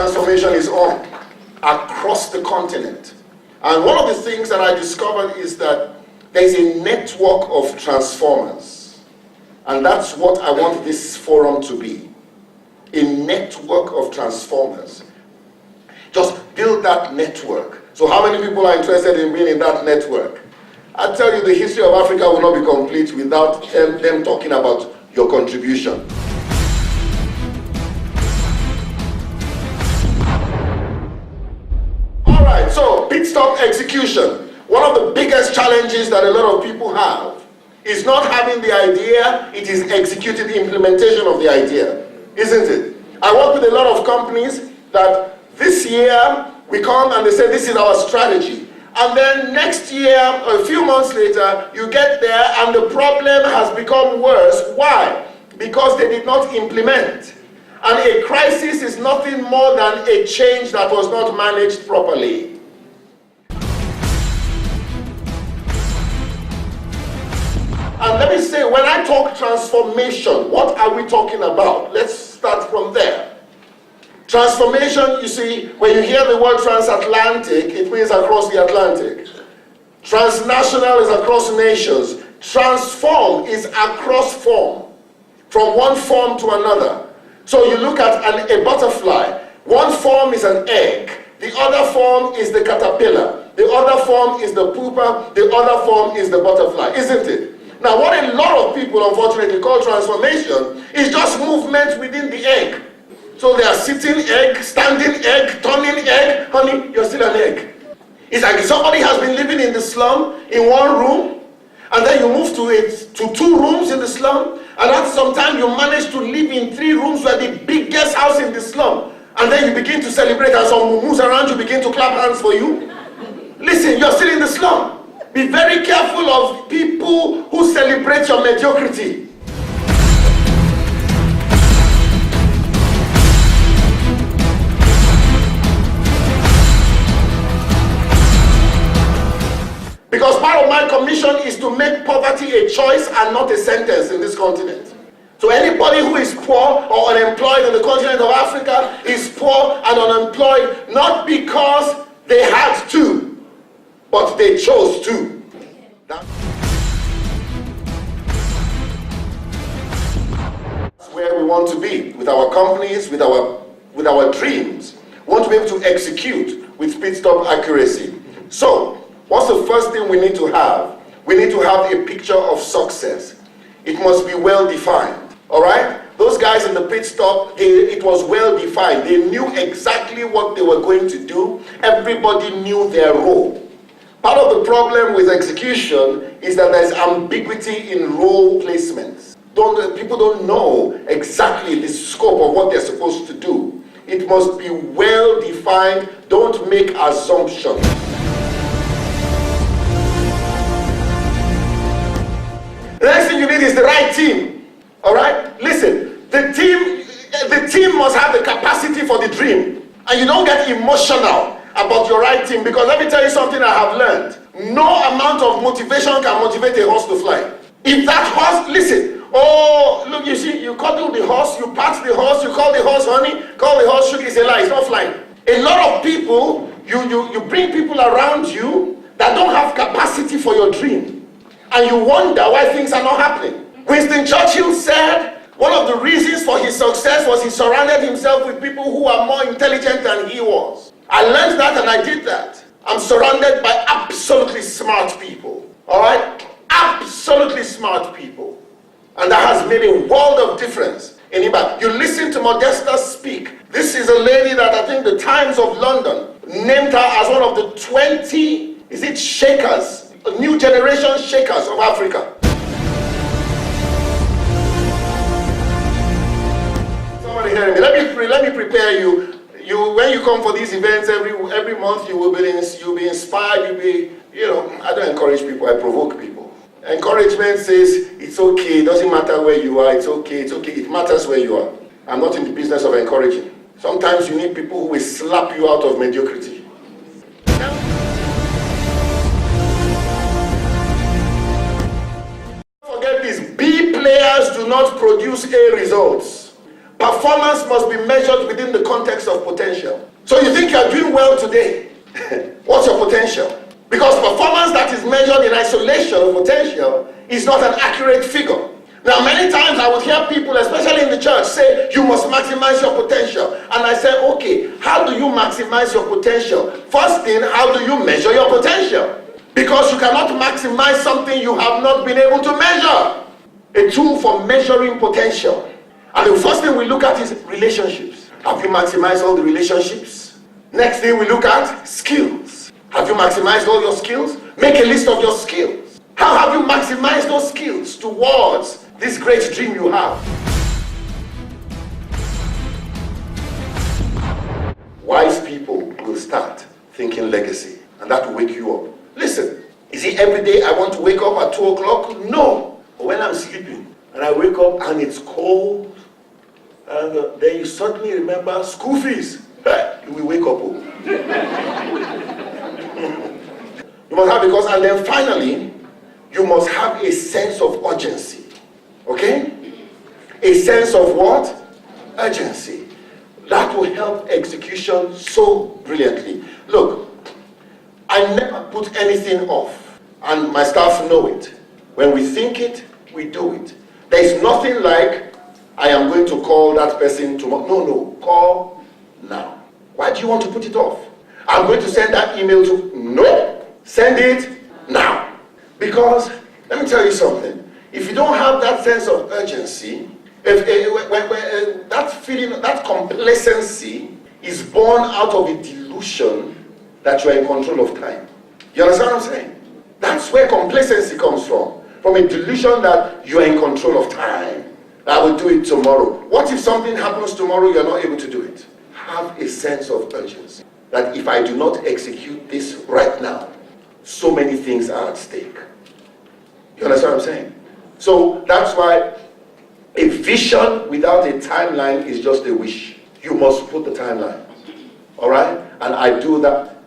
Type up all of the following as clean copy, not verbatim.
transformation is on across the continent. And one of the things that I discovered is that there's a network of transformers. And that's what I want this forum to be. A network of transformers. Just build that network. So how many people are interested in being in that network? I tell you, the history of Africa will not be complete without them talking about your contribution. All right, so pit stop execution. One of the biggest challenges that a lot of people have is not having the idea, it is executing the implementation of the idea, isn't it? I work with a lot of companies that this year we come and they say this is our strategy. And then next year, a few months later, you get there and the problem has become worse. Why? Because they did not implement. And a crisis is nothing more than a change that was not managed properly. And let me say, when I talk transformation, what are we talking about? Let's start from there. Transformation, you see, when you hear the word transatlantic, it means across the Atlantic. Transnational is across nations. Transform is across form, from one form to another. So you look at a butterfly. One form is an egg. The other form is the caterpillar. The other form is the pupa. The other form is the butterfly, isn't it? Now, what a lot of people, unfortunately, call transformation is just movement within the egg. So they are sitting egg, standing egg, turning egg. Honey, you're still an egg. It's like somebody has been living in the slum in one room, and then you move to 2 rooms in the slum, and after some time you manage to live in 3 rooms. You are the biggest house in the slum. And then you begin to celebrate, and some mumus around you begin to clap hands for you. Listen, you're still in the slum. Be very careful of people who celebrate your mediocrity. Because part of my commission is to make poverty a choice and not a sentence in this continent. So anybody who is poor or unemployed in the continent of Africa is poor and unemployed not because they had to, but they chose to. That's where we want to be with our companies, with our dreams. We want to be able to execute with pit stop accuracy. So, what's the first thing we need to have? We need to have a picture of success. It must be well defined. All right? Those guys in the pit stop, it was well defined. They knew exactly what they were going to do. Everybody knew their role. Part of the problem with execution is that there's ambiguity in role placements. People don't know exactly the scope of what they're supposed to do. It must be well defined. Don't make assumptions. The next thing you need is the right team. All right? Listen, the team must have the capacity for the dream. And you don't get emotional about your right team, because let me tell you something I have learned. No amount of motivation can motivate a horse to fly. If that horse, listen, oh, look, you see, you cuddle the horse, you pat the horse, you call the horse honey, call the horse sugar, it's a lie, it's not flying. A lot of people, you bring people around you that don't have capacity for your dream. And you wonder why things are not happening. Winston Churchill said one of the reasons for his success was he surrounded himself with people who are more intelligent than he was. I learned that and I did that. I'm surrounded by absolutely smart people. All right? Absolutely smart people. And that has made a world of difference in impact. You listen to Modesta speak. This is a lady that I think the Times of London named her as one of the 20, shakers, new generation shakers of Africa. Somebody hearing me. Let me prepare you. When you come for these events every month, you'll be inspired. I don't encourage people, I provoke people. Encouragement says it's okay, it doesn't matter where you are, it's okay, it matters where you are. I'm not in the business of encouraging. Sometimes you need people who will slap you out of mediocrity. Forget this, B players do not produce A results. Performance must be measured within the context of potential. So you think you are doing well today. What's your potential? Because performance that is measured in isolation of potential is not an accurate figure. Now, many times I would hear people, especially in the church, say, you must maximize your potential. And I say, okay, how do you maximize your potential? First thing, how do you measure your potential? Because you cannot maximize something you have not been able to measure. A tool for measuring potential. And the first thing we look at is relationships. Have you maximized all the relationships? Next thing we look at, skills. Have you maximized all your skills? Make a list of your skills. How have you maximized those skills towards this great dream you have? Wise people will start thinking legacy, and that will wake you up. Listen, is it every day I want to wake up at 2 o'clock? No. But when I'm sleeping and I wake up and it's cold, and then you suddenly remember school fees, you will wake up. You must have, because, and then finally, you must have a sense of urgency. Okay? A sense of what? Urgency. That will help execution so brilliantly. Look, I never put anything off, and my staff know it. When we think it, we do it. There is nothing like, I am going to call that person tomorrow. No, call now. Why do you want to put it off? I'm going to send that email to, no, send it now. Because, let me tell you something, if you don't have that sense of urgency, that feeling, that complacency is born out of a delusion that you are in control of time. You understand what I'm saying? That's where complacency comes from a delusion that you are in control of time. I will do it tomorrow. What if something happens tomorrow, you are not able to do it? Have a sense of urgency that if I do not execute this right now, so many things are at stake. You understand what I'm saying? So that's why a vision without a timeline is just a wish. You must put the timeline. All right? And I do that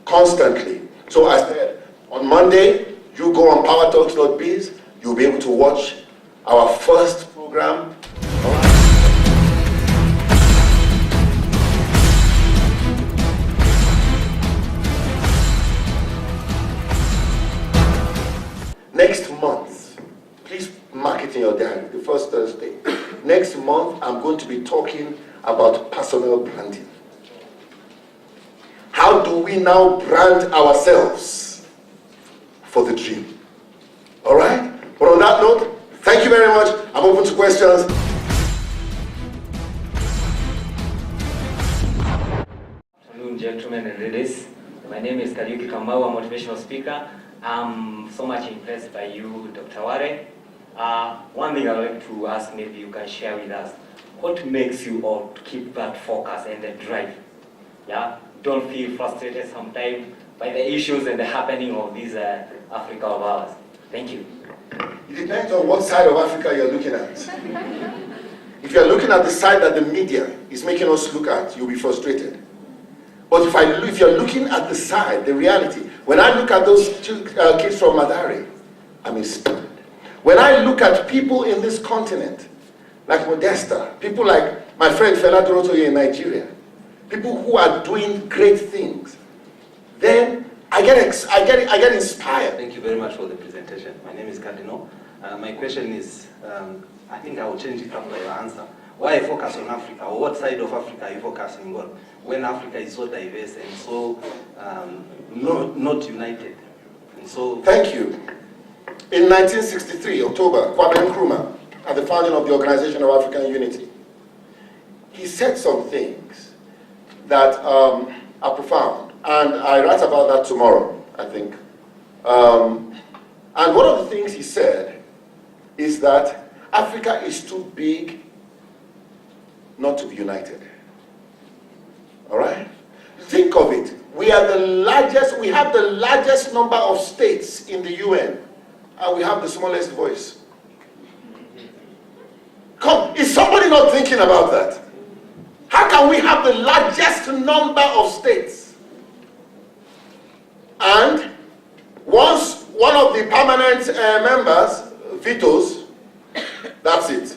constantly. So I said, on Monday, you go on powertalks.biz, you'll be able to watch our first program. Next month, please mark it in your diary, the first Thursday. Next month, I'm going to be talking about personal branding. How do we now brand ourselves for the dream? All right? But on that note, thank you very much. I'm open to questions. Good afternoon, gentlemen and ladies. My name is Kariuki Kamau, a motivational speaker. I'm so much impressed by you, Dr. Wale. One thing I'd like to ask, maybe you can share with us, what makes you all to keep that focus and the drive? Yeah? Don't feel frustrated sometimes by the issues and the happening of this Africa of ours. Thank you. It depends on what side of Africa you're looking at. If you're looking at the side that the media is making us look at, you'll be frustrated. But if you're looking at the side, the reality, when I look at those two kids from Madari, I'm inspired. When I look at people in this continent, like Modesta, people like my friend Fela Dorotoye in Nigeria, people who are doing great things, then I get inspired. Thank you very much for the presentation. My name is Cardinal. My question is, I think I will change it after your answer. Why focus on Africa? Or what side of Africa are you focusing on? When Africa is so diverse and so not united. And so thank you. In 1963, October, Kwame Nkrumah, at the founding of the Organization of African Unity, he said some things that are profound. And I write about that tomorrow, I think. And one of the things he said is that Africa is too big not to be united. All right? Think of it. We have the largest number of states in the UN, and we have the smallest voice. Come, is somebody not thinking about that? How can we have the largest number of states? And once one of the permanent members vetoes, that's it.